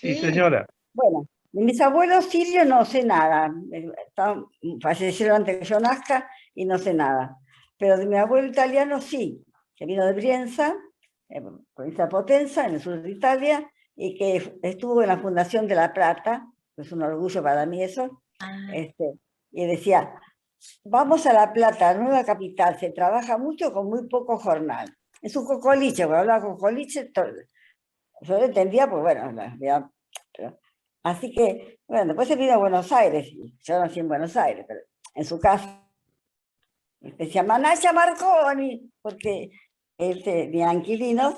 Sí, Sí. señora. Bueno, de mis abuelos sirios no sé nada. Fallecieron antes que yo nazca y no sé nada. Pero de mi abuelo italiano sí, que vino de Brienza, provincia de Potenza, en el sur de Italia, y que estuvo en la Fundación de La Plata, que es un orgullo para mí eso, Ah, y decía, vamos a La Plata, nueva capital, se trabaja mucho con muy poco jornal. Es un cocoliche, cuando hablaba cocoliche, yo lo entendía, pues bueno, pero, así que, bueno, después se vino a Buenos Aires, y yo nací en Buenos Aires, pero en su casa decía Manaya Marconi, porque él tenía inquilinos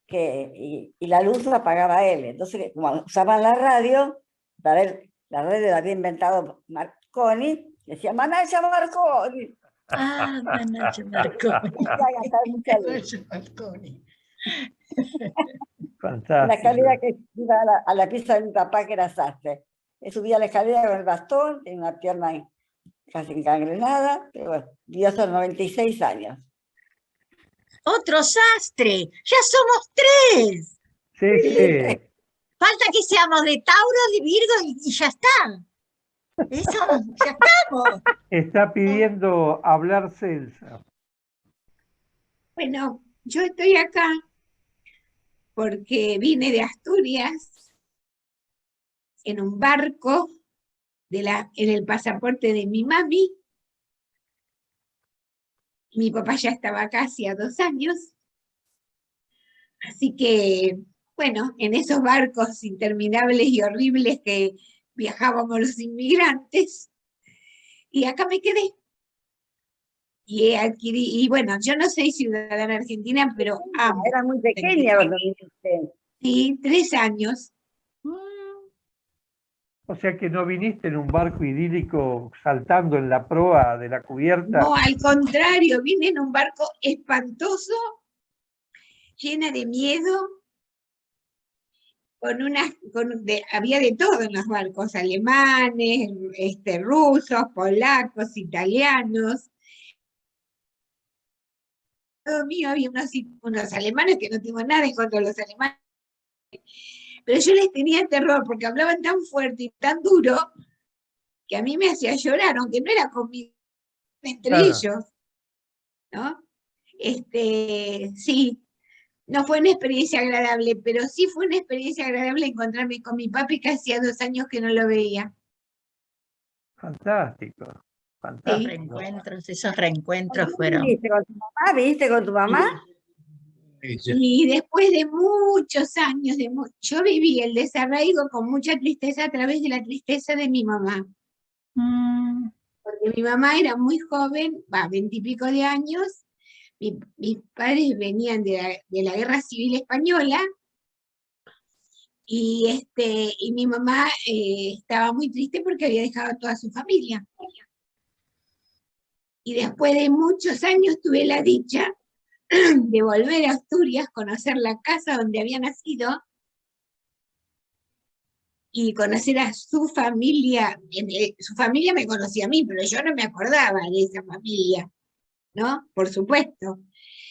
y la luz la pagaba él. Entonces, como usaban la radio, la radio la había inventado Marconi, decía Manaya Marconi, Manacho Marconi. y a gastar mucha luz. Manacho Marconi. En la escalera Fantástico. que iba a la pieza de mi papá, que era sastre. Él subía la escalera con el bastón, tenía una pierna casi encangrenada, pero bueno, vivió hasta los 96 años. Otro sastre. Ya somos tres. Sí, sí. Falta que seamos de Tauro, de Virgo y ya está. Eso, ya estamos. Está pidiendo hablar Celsa. Bueno, yo estoy acá porque vine de Asturias en un barco en el pasaporte de mi mami. Mi papá ya estaba acá hacía 2 años. Así que, bueno, en esos barcos interminables y horribles que viajábamos los inmigrantes, y acá me quedé. Y bueno, yo no soy ciudadana argentina, pero amo. Era muy pequeña cuando viniste. Sí, 3 años. O sea que no viniste en un barco idílico saltando en la proa de la cubierta. No, al contrario, vine en un barco espantoso, llena de miedo, había de todo en los barcos, alemanes, rusos, polacos, italianos. Todo mío había unos alemanes que no tengo nada en contra de los alemanes, pero yo les tenía terror porque hablaban tan fuerte y tan duro que a mí me hacía llorar, aunque no era conmigo, entre Claro. ellos, ¿no? Sí, no fue una experiencia agradable, pero sí fue una experiencia agradable encontrarme con mi papi, que hacía 2 años que no lo veía. Fantástico. Los Fantástico. reencuentros, esos reencuentros ¿Dónde fueron. viniste con tu mamá? ¿Viniste con tu mamá? Y después de muchos años, yo viví el desarraigo con mucha tristeza a través de la tristeza de mi mamá. Porque mi mamá era muy joven, 20 y pico de años, mis padres venían de la Guerra Civil Española, y mi mamá estaba muy triste porque había dejado a toda su familia. Y después de muchos años tuve la dicha de volver a Asturias, conocer la casa donde había nacido y conocer a su familia. Su familia me conocía a mí, pero yo no me acordaba de esa familia, ¿no? Por supuesto.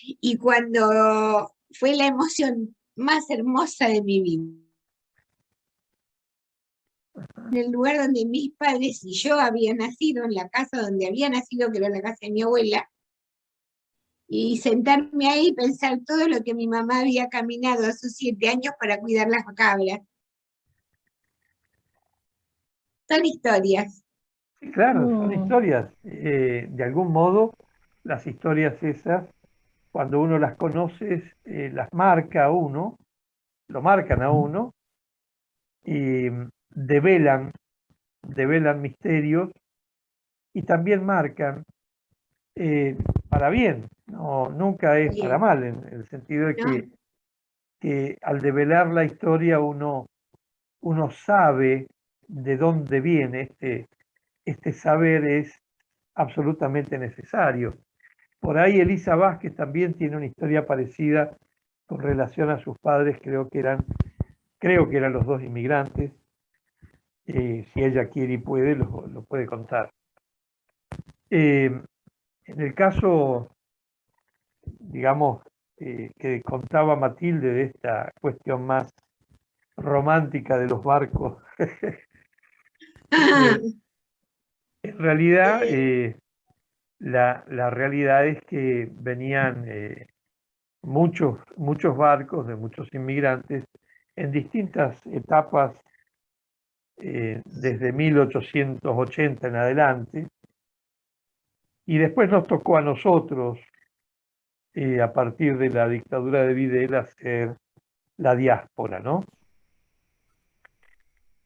Y cuando fue la emoción más hermosa de mi vida, en el lugar donde mis padres y yo había nacido, en la casa donde había nacido, que era la casa de mi abuela, y sentarme ahí y pensar todo lo que mi mamá había caminado a sus 7 años para cuidar las cabras. Son historias. Sí, claro, son historias. De algún modo, las historias esas, cuando uno las conoce, las marca a uno, lo marcan a uno y develan misterios y también marcan para bien, no, nunca es para mal, en el sentido de ¿No? que al develar la historia uno sabe de dónde viene, este saber es absolutamente necesario. Por ahí Elisa Vázquez también tiene una historia parecida con relación a sus padres, creo que eran los dos inmigrantes. Si ella quiere y puede, lo puede contar. En el caso, digamos, que contaba Matilde de esta cuestión más romántica de los barcos. Ah, En realidad, la realidad es que venían muchos barcos de muchos inmigrantes en distintas etapas, desde 1880 en adelante, y después nos tocó a nosotros, a partir de la dictadura de Videla, hacer la diáspora, ¿no?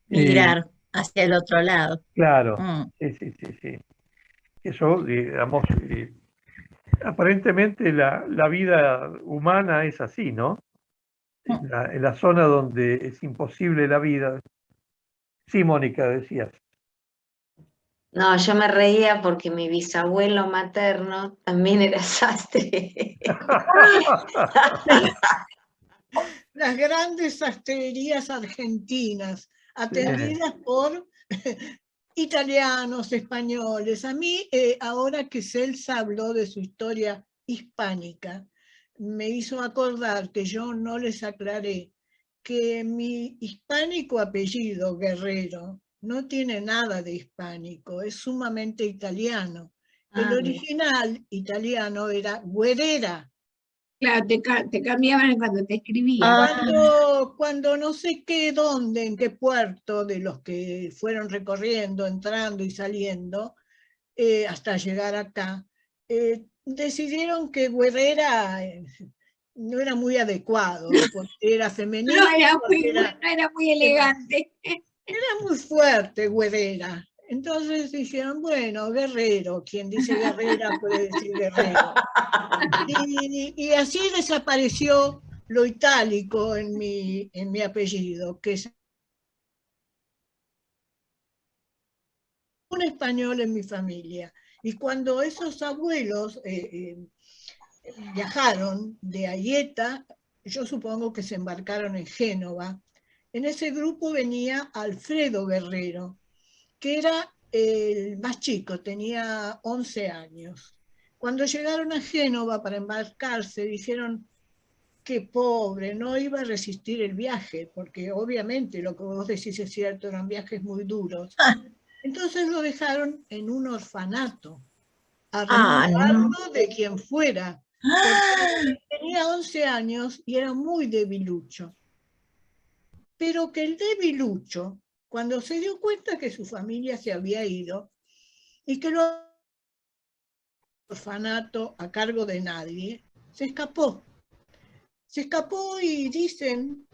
Migrar hacia el otro lado. Claro, Mm. sí. Eso, digamos, aparentemente la vida humana es así, ¿no? En la zona donde es imposible la vida. Sí, Mónica, decías. No, yo me reía porque mi bisabuelo materno también era sastre. Las grandes sastrerías argentinas, atendidas por italianos, españoles. A mí, ahora que Celsa habló de su historia hispánica, me hizo acordar que yo no les aclaré que mi hispánico apellido, Guerrero, no tiene nada de hispánico, es sumamente italiano. El original italiano era Guerrera. claro, te cambiaban cuando te escribían. Cuando no sé qué, dónde, en qué puerto de los que fueron recorriendo, entrando y saliendo, hasta llegar acá, decidieron que Guerrera no era muy adecuado, porque era femenino, No era muy elegante. era muy fuerte Guerrera. Entonces dijeron, bueno, Guerrero, quien dice Guerrera puede decir Guerrero. Y así desapareció lo itálico en mi apellido, que es un español en mi familia. Y cuando esos abuelos viajaron de Aieta, yo supongo que se embarcaron en Génova, en ese grupo venía Alfredo Guerrero, que era el más chico, tenía 11 años. Cuando llegaron a Génova para embarcarse, dijeron que pobre, no iba a resistir el viaje, porque obviamente lo que vos decís es cierto, eran viajes muy duros. Entonces lo dejaron en un orfanato, a resguardo de quien fuera, porque tenía 11 años y era muy debilucho. Pero que el debilucho, cuando se dio cuenta que su familia se había ido y que lo orfanato a cargo de nadie, se escapó. Se escapó y dicen,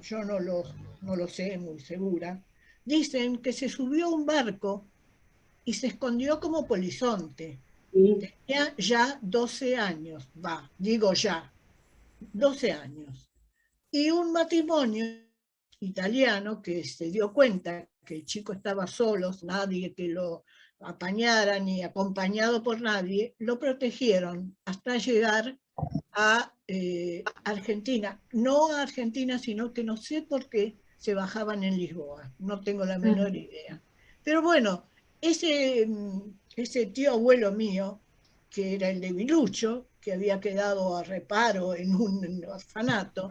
yo no lo sé muy segura, dicen que se subió a un barco y se escondió como polizonte. Tenía ya 12 años, 12 años. Y un matrimonio italiano que se dio cuenta que el chico estaba solo, nadie que lo apañara ni acompañado por nadie, lo protegieron hasta llegar a Argentina. No a Argentina, sino que no sé por qué se bajaban en Lisboa. No tengo la menor idea. Pero bueno, ese tío abuelo mío, que era el de Vilucho, que había quedado a reparo en un orfanato,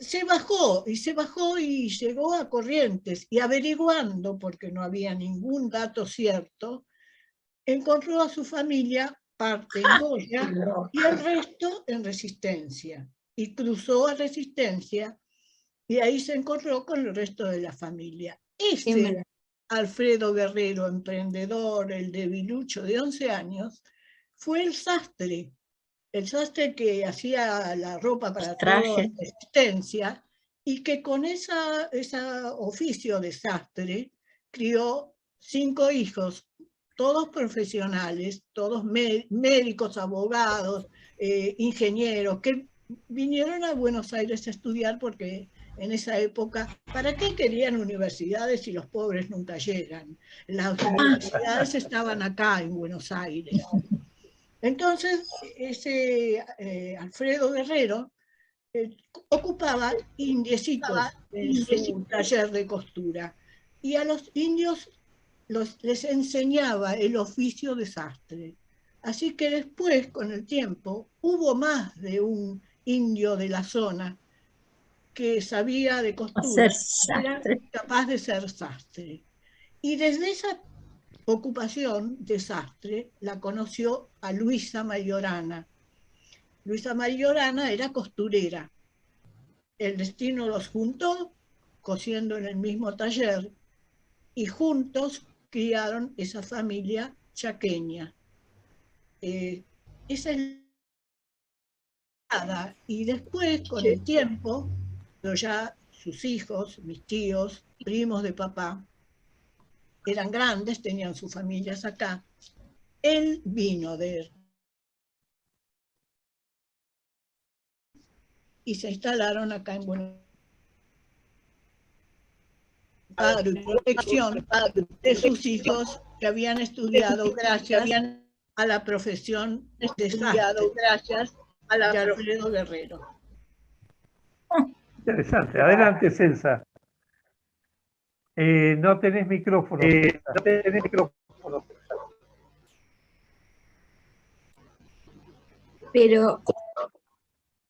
se bajó y llegó a Corrientes y averiguando, porque no había ningún dato cierto, encontró a su familia parte en Goya y el resto en Resistencia. Y cruzó a Resistencia y ahí se encontró con el resto de la familia. Ese Alfredo Guerrero, emprendedor, el debilucho de 11 años, fue el sastre que hacía la ropa para toda la Resistencia y que con ese oficio de sastre crió 5 hijos, todos profesionales, todos médicos, abogados, ingenieros, que vinieron a Buenos Aires a estudiar porque en esa época, ¿para qué querían universidades si los pobres nunca llegan? Las universidades estaban acá en Buenos Aires. Entonces, ese Alfredo Guerrero ocupaba indiecitos en su taller de costura y a los indios les enseñaba el oficio de sastre. Así que después, con el tiempo, hubo más de un indio de la zona que sabía de costura, era capaz de ser sastre. Y desde esa ocupación de sastre la conoció a Luisa Mayorana. Luisa Mayorana era costurera. El destino los juntó, cosiendo en el mismo taller, y juntos criaron esa familia chaqueña. Esa es la... Y después, con el tiempo, ya sus hijos, mis tíos, primos de papá, eran grandes, tenían sus familias acá. Él vino y se instalaron acá en Buenos Aires, protección de sus hijos que habían estudiado gracias a la profesión de sastre, gracias a la de Alfredo Guerrero. Interesante. Adelante, Celsa. No tenés micrófono. No tenés micrófono. Pero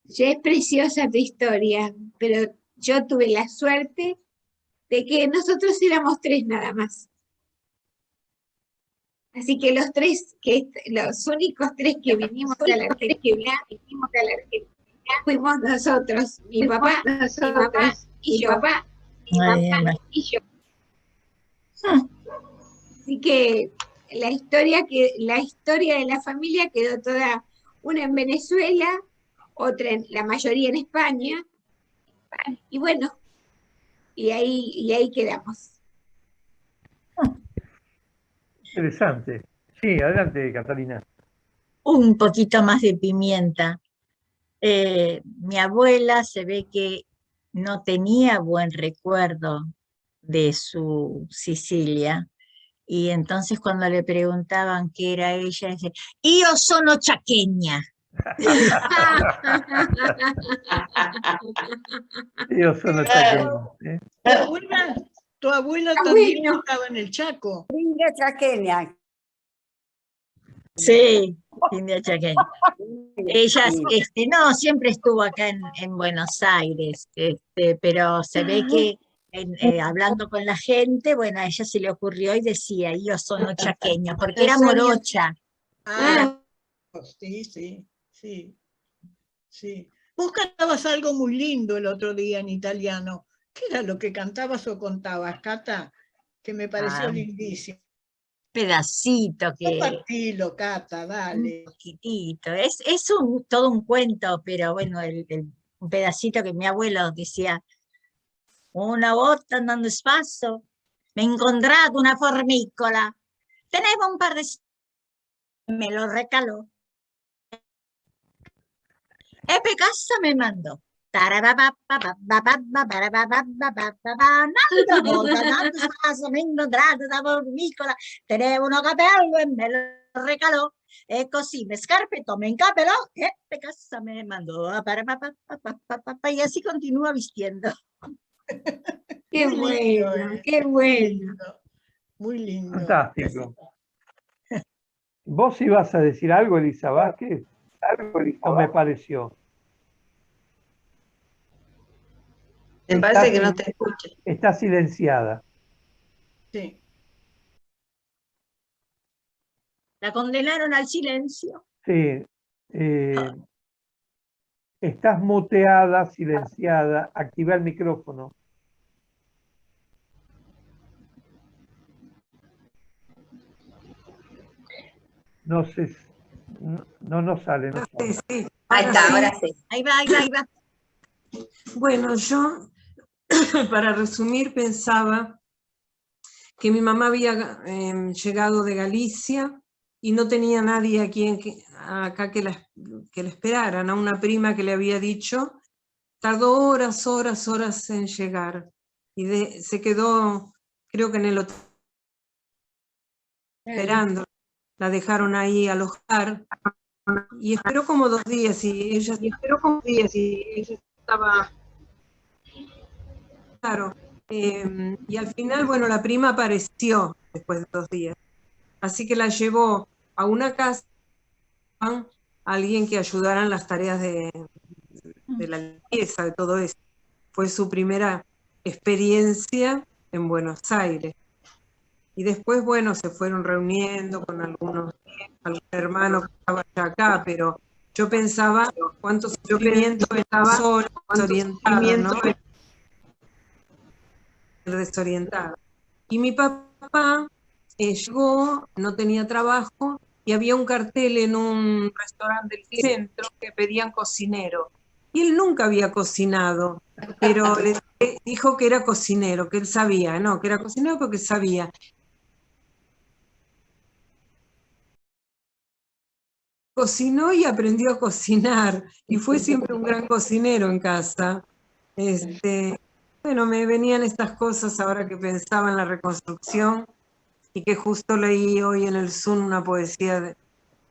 ya es preciosa tu historia, pero yo tuve la suerte de que nosotros éramos 3 nada más. Así que los únicos 3 que vinimos a la Argentina, fuimos nosotros, mi papá y yo. Así que la historia de la familia quedó toda, una en Venezuela, otra la mayoría en España, y bueno, y ahí quedamos. Interesante. Sí, adelante, Catalina. Un poquito más de pimienta. Mi abuela se ve que no tenía buen recuerdo de su Sicilia, y entonces cuando le preguntaban qué era ella, dice, io sono chaqueña. Yo soy chaqueño. Tu abuela también estaba en el Chaco. India chaqueña. Sí, india chaqueña. Ella, no, siempre estuvo acá en Buenos Aires, pero se ve que hablando con la gente, bueno, a ella se le ocurrió y decía, yo soy chaqueño, porque era morocha. Ah, sí. Vos cantabas algo muy lindo el otro día en italiano. ¿Qué era lo que cantabas o contabas, Cata? Que me pareció lindísimo. Pedacito que... Compartilo, Cata, dale. Un poquitito. Es todo un cuento, pero bueno, un pedacito que mi abuelo decía, una volta andando spasso, me he encontrato una formicola, teneva un par de... me lo recaló. E per casa me mandò. Un'altra volta andando spasso, mi ho incontrato una formicola, teneva uno capello e me lo recalò. E così mi scarpettò, mi incapeló e per casa me mandó. Y así continúa vistiendo. Qué bueno, qué bueno. Muy lindo. Fantástico. ¿Vos ibas a decir algo, Elisa Vázquez? ¿O me pareció? Me parece que no te escucho. Está silenciada. Sí. La condenaron al silencio. Sí. Estás muteada, silenciada. Activa el micrófono. No sé. No nos sale. No sale. Sí. Ahí está, ahora sí. Ahí va. Bueno, yo, para resumir, pensaba que mi mamá había llegado de Galicia y no tenía nadie acá que la esperara, ¿no? Una prima que le había dicho, tardó horas en llegar, y se quedó, creo que en el hotel, esperando. La dejaron ahí alojar, y esperó como 2 días, y ella estaba... Claro, y al final, bueno, la prima apareció después de 2 días, así que la llevó a una casa, a alguien que ayudara en las tareas de la limpieza, de todo eso. fue su primera experiencia en Buenos Aires. Y después, bueno, se fueron reuniendo con algún hermano que estaba acá, pero yo pensaba cuánto sufrimiento estaba solo, desorientado, ¿no? Desorientada. Y mi papá llegó, no tenía trabajo, y había un cartel en un restaurante del centro que pedían cocinero. Y él nunca había cocinado, pero le dijo que era cocinero, que él sabía, no, que era cocinero porque sabía. Cocinó y aprendió a cocinar, y fue siempre un gran cocinero en casa. Bueno, me venían estas cosas ahora que pensaba en la reconstrucción, y que justo leí hoy en el Zoom una poesía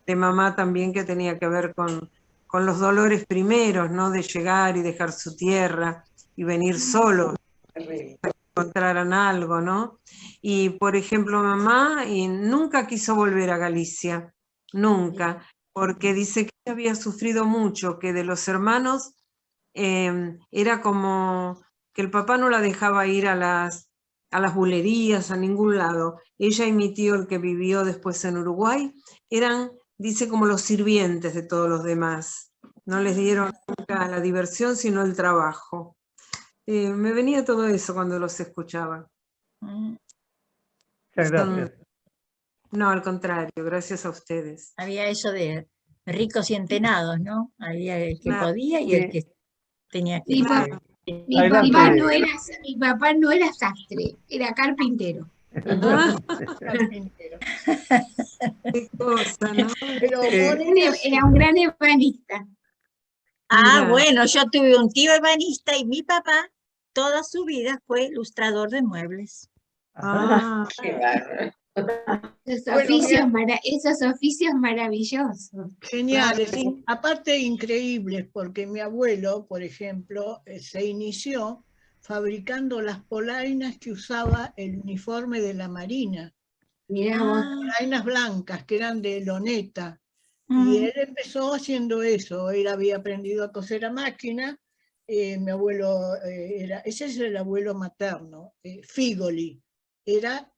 de mamá también que tenía que ver con los dolores primeros, ¿no? De llegar y dejar su tierra y venir solos, encontraran algo, ¿no? Y por ejemplo, mamá nunca quiso volver a Galicia, nunca, porque dice que ella había sufrido mucho, que de los hermanos era como que el papá no la dejaba ir a las bulerías, a ningún lado. Ella y mi tío, el que vivió después en Uruguay, eran, dice, como los sirvientes de todos los demás. No les dieron nunca la diversión, sino el trabajo. Me venía todo eso cuando los escuchaba. Muchas gracias. No, al contrario, gracias a ustedes. Había eso de ricos y entenados, ¿no? Había el que podía y el que tenía que... Mi papá no era sastre, era carpintero. Carpintero. Qué cosa, ¿no? Pero Era un gran ebanista. Ah, Mira. bueno, yo tuve un tío ebanista y mi papá toda su vida fue ilustrador de muebles. Ah, Esos oficios maravillosos. geniales, aparte increíbles, porque mi abuelo, por ejemplo, se inició fabricando las polainas que usaba el uniforme de la Marina. Mirá vos. Polainas blancas que eran de loneta. Y él empezó haciendo eso. Él había aprendido a coser a máquina. Mi abuelo ese es el abuelo materno, Figoli. Era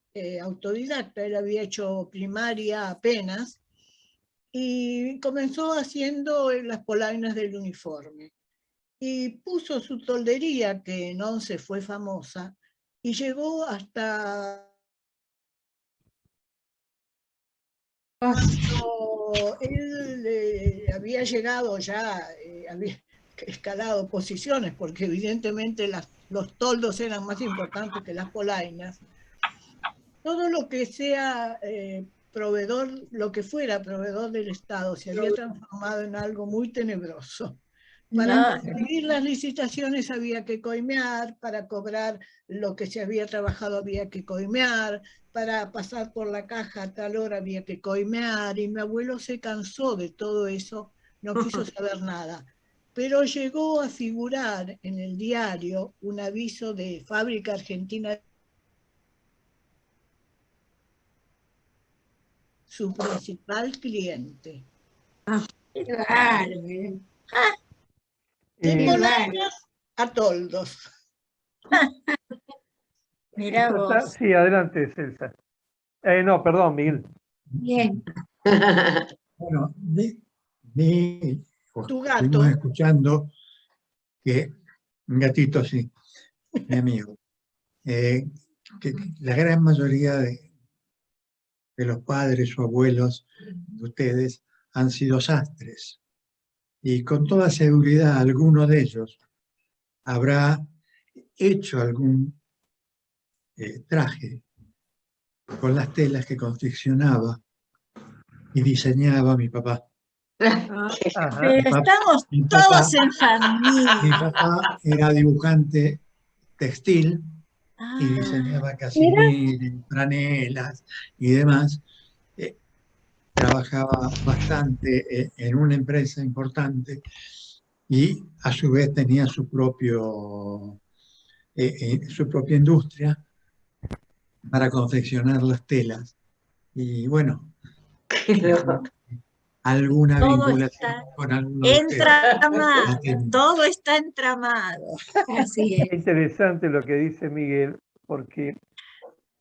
autodidacta, él había hecho primaria apenas y comenzó haciendo las polainas del uniforme. Y puso su toldería, que en Once fue famosa, y llegó hasta... Cuando él había llegado ya, había escalado posiciones, porque evidentemente los toldos eran más importantes que las polainas. Todo lo que sea proveedor, lo que fuera proveedor del Estado, se había transformado en algo muy tenebroso. Para conseguir las licitaciones había que coimear, para cobrar lo que se había trabajado había que coimear, para pasar por la caja a tal hora había que coimear, y mi abuelo se cansó de todo eso, no quiso saber nada. Pero llegó a figurar en el diario un aviso de Fábrica Argentina, su principal cliente. Claro. De polainas a toldos. Mirá vos. Sí, adelante, Celsa. No, perdón, Miguel. Bien. Bueno, Tu gato. estuvimos escuchando que un gatito, sí, mi amigo, que la gran mayoría de los padres o abuelos de ustedes han sido sastres. Y con toda seguridad alguno de ellos habrá hecho algún traje con las telas que confeccionaba y diseñaba mi papá. Ajá. Estamos todos en familia. Mi papá era dibujante textil y diseñaba casimires, franelas y demás. Trabajaba bastante en una empresa importante y a su vez tenía su propia industria para confeccionar las telas. Y bueno, alguna Todo vinculación está con alguno de ustedes. entramado, todo está entramado. Así Es es. interesante lo que dice Miguel, porque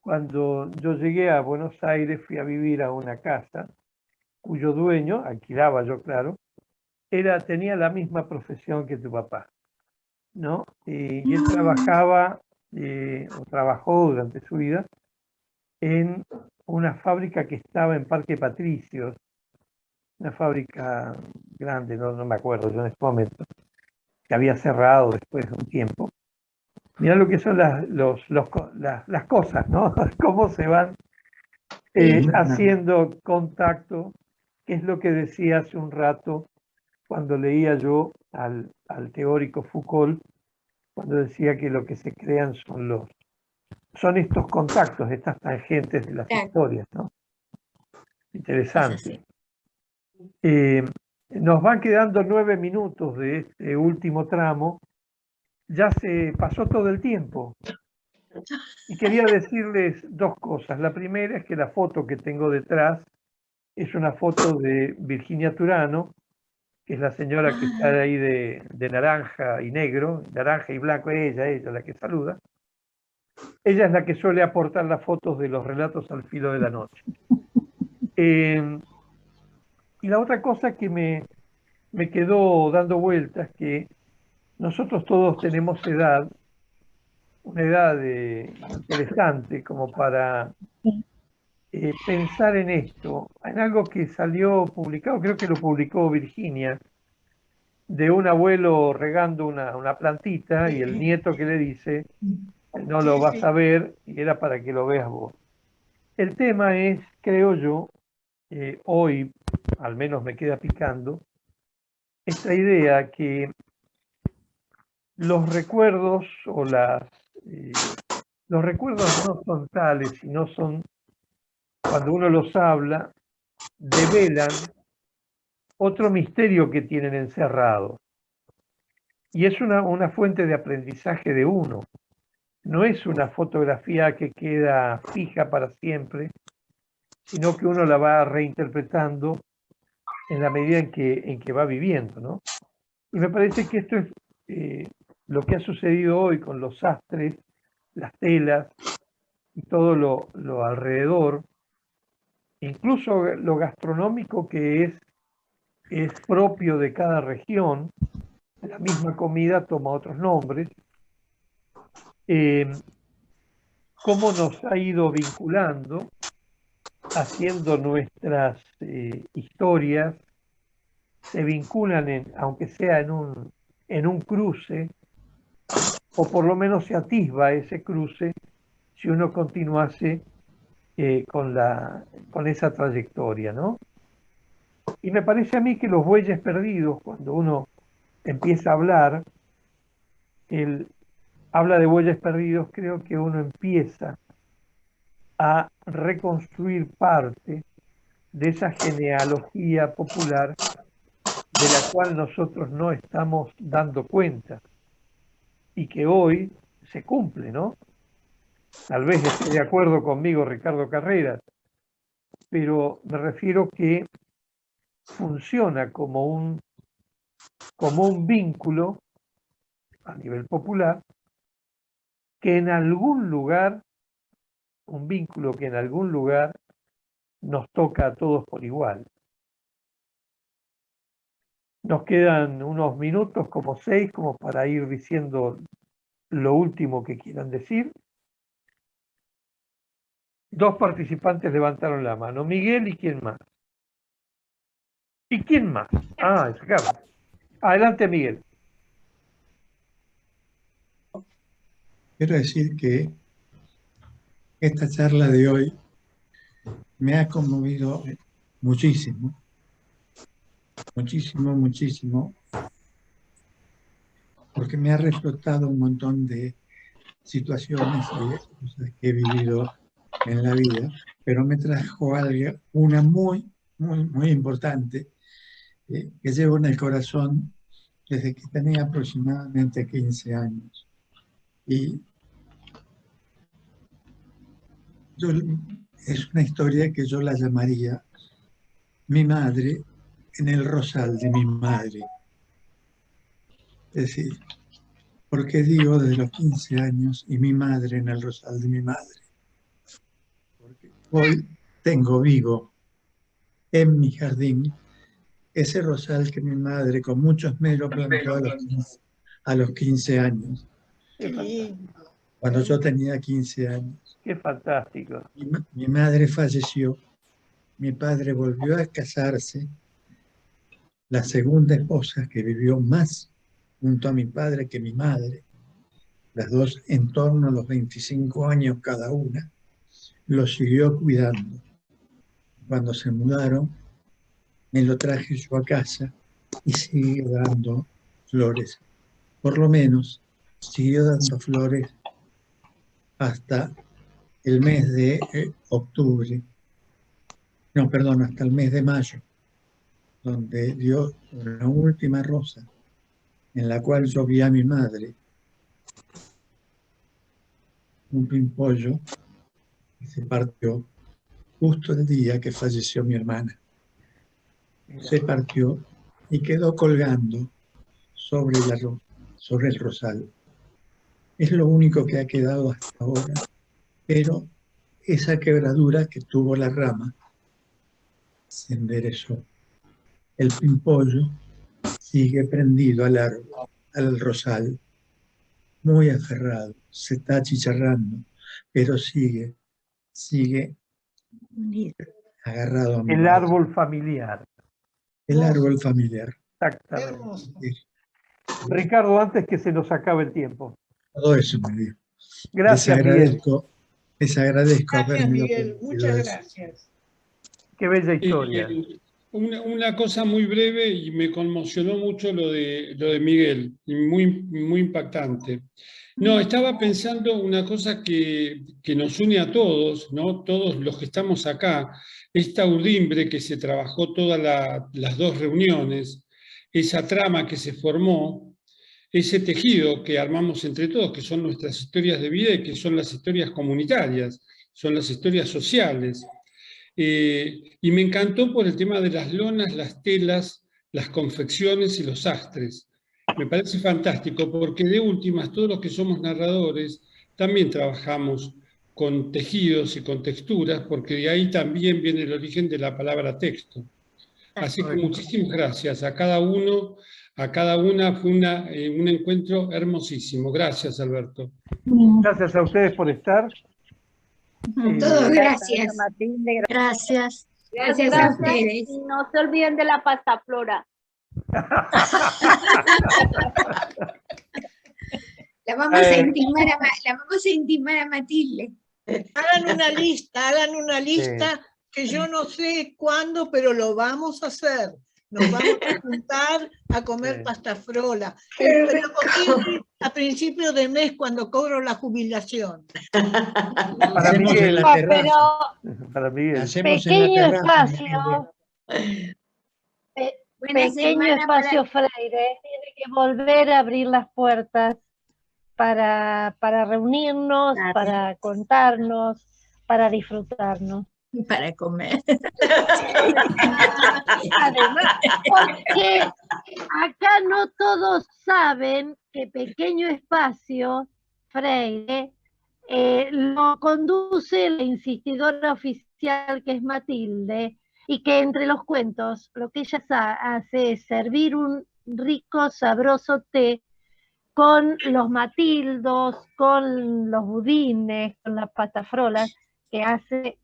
cuando yo llegué a Buenos Aires fui a vivir a una casa cuyo dueño, alquilaba yo, claro, tenía la misma profesión que tu papá, ¿no? Y él trabajaba, o trabajó durante su vida, en una fábrica que estaba en Parque Patricios, una fábrica grande, no me acuerdo yo en este momento, que había cerrado después de un tiempo. Mirá lo que son las cosas, ¿no? Cómo se van haciendo contacto, que es lo que decía hace un rato cuando leía yo al teórico Foucault, cuando decía que lo que se crean son estos contactos, estas tangentes de las Claro. historias, ¿no? Es Interesante. así. Nos van quedando 9 minutos de este último tramo. Ya se pasó todo el tiempo. Y quería decirles dos cosas. La primera es que la foto que tengo detrás es una foto de Virginia Turano, que es la señora que está ahí de naranja y negro, naranja y blanco, ella la que saluda. Ella es la que suele aportar las fotos de los relatos al filo de la noche. Y la otra cosa que me quedó dando vueltas, que nosotros todos tenemos edad, una edad interesante como para pensar en esto, en algo que salió publicado, creo que lo publicó Virginia, de un abuelo regando una plantita y el nieto que le dice, no lo vas a ver y era para que lo veas vos. El tema es, creo yo, hoy al menos me queda picando, esta idea que los recuerdos o los recuerdos no son tales, sino son, cuando uno los habla, develan otro misterio que tienen encerrado. Y es una fuente de aprendizaje de uno. No es una fotografía que queda fija para siempre, sino que uno la va reinterpretando en la medida en que va viviendo, ¿no? Y me parece que esto es lo que ha sucedido hoy con los sastres, las telas y todo lo alrededor, incluso lo gastronómico que es propio de cada región. La misma comida toma otros nombres. Cómo nos ha ido vinculando, haciendo nuestras historias, se vinculan, aunque sea en un cruce, o por lo menos se atisba ese cruce si uno continuase con esa trayectoria, ¿no? Y me parece a mí que los bueyes perdidos, cuando uno empieza a hablar, habla de bueyes perdidos, creo que uno empieza a reconstruir parte de esa genealogía popular de la cual nosotros no estamos dando cuenta y que hoy se cumple, ¿no? Tal vez esté de acuerdo conmigo Ricardo Carreras, pero me refiero que funciona como un vínculo a nivel popular que en algún lugar, un vínculo que en algún lugar nos toca a todos por igual. Nos quedan unos minutos, como 6, como para ir diciendo lo último que quieran decir. 2 participantes levantaron la mano, Miguel y quién más. ¿Y quién más? Ah, es Carlos. Adelante, Miguel. Quiero decir que esta charla de hoy me ha conmovido muchísimo, muchísimo, muchísimo, porque me ha reflotado un montón de situaciones y de cosas que he vivido en la vida, pero me trajo una muy, muy, muy importante que llevo en el corazón desde que tenía aproximadamente 15 años. Y es una historia que yo la llamaría: mi madre en el rosal de mi madre. Es decir, ¿por qué digo desde los 15 años y mi madre en el rosal de mi madre? Porque hoy tengo vivo en mi jardín ese rosal que mi madre con mucho esmero plantó a los 15 años, Qué fantástico. cuando yo tenía 15 años. Qué fantástico. Mi madre falleció, mi padre volvió a casarse, la segunda esposa que vivió más junto a mi padre que mi madre, las dos en torno a los 25 años cada una, lo siguió cuidando. Cuando se mudaron, me lo traje yo a casa y sigue dando flores. Por lo menos siguió dando flores hasta el mes de octubre, no, perdón, hasta el mes de mayo, donde dio una última rosa, en la cual yo vi a mi madre, un pimpollo, que se partió justo el día que falleció mi hermana. Se partió y quedó colgando sobre el rosal. Es lo único que ha quedado hasta ahora, pero esa quebradura que tuvo la rama se enderezó. El pimpollo sigue prendido al árbol, al rosal, muy aferrado, se está achicharrando, pero sigue agarrado a mi El madre. árbol familiar. El árbol familiar. Exactamente. Hermoso. Ricardo, antes que se nos acabe el tiempo. Todo eso me dio. Gracias, Miguel. Les agradezco Gracias, haberme Miguel. Muchas gracias. Qué bella historia. Una cosa muy breve, y me conmocionó mucho lo de Miguel, y muy impactante. No, estaba pensando una cosa que nos une a todos, ¿no? Todos los que estamos acá, esta urdimbre que se trabajó todas las dos reuniones, esa trama que se formó, ese tejido que armamos entre todos, que son nuestras historias de vida y que son las historias comunitarias, son las historias sociales. Y me encantó por el tema de las lonas, las telas, las confecciones y los sastres. Me parece fantástico porque de últimas todos los que somos narradores también trabajamos con tejidos y con texturas, porque de ahí también viene el origen de la palabra texto. Así que muchísimas gracias a cada uno, a cada una. Fue un encuentro hermosísimo. Gracias, Alberto. Gracias a ustedes por estar. Todos gracias. Gracias. Gracias a ustedes. Y no se olviden de la pastaflora. La vamos a intimar a Matilde. Hagan una lista que yo no sé cuándo, pero lo vamos a hacer. Nos vamos a juntar a comer pastafrola. Pero posible a principios de mes cuando cobro la jubilación. Para Miguel. Para Miguel. Pequeño espacio. Pequeño espacio Freire. Tiene que volver a abrir las puertas para reunirnos, para contarnos, para disfrutarnos. Para comer. Además, porque acá no todos saben que Pequeño Espacio Freire lo conduce la insistidora oficial que es Matilde, y que entre los cuentos lo que ella hace es servir un rico, sabroso té con los matildos, con los budines, con las pastafrolas que hace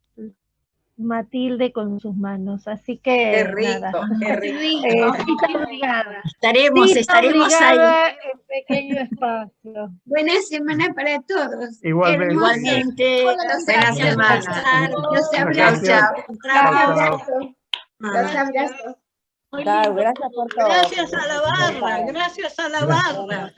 Matilde con sus manos, así que Qué rico, nada. qué rico. Cita obligada. Estaremos obligada ahí. en Pequeño Espacio. Buena semana para todos. Igualmente. Buena semana. Los abrazos. Los abrazos. Gracias por todo. Gracias a la barra.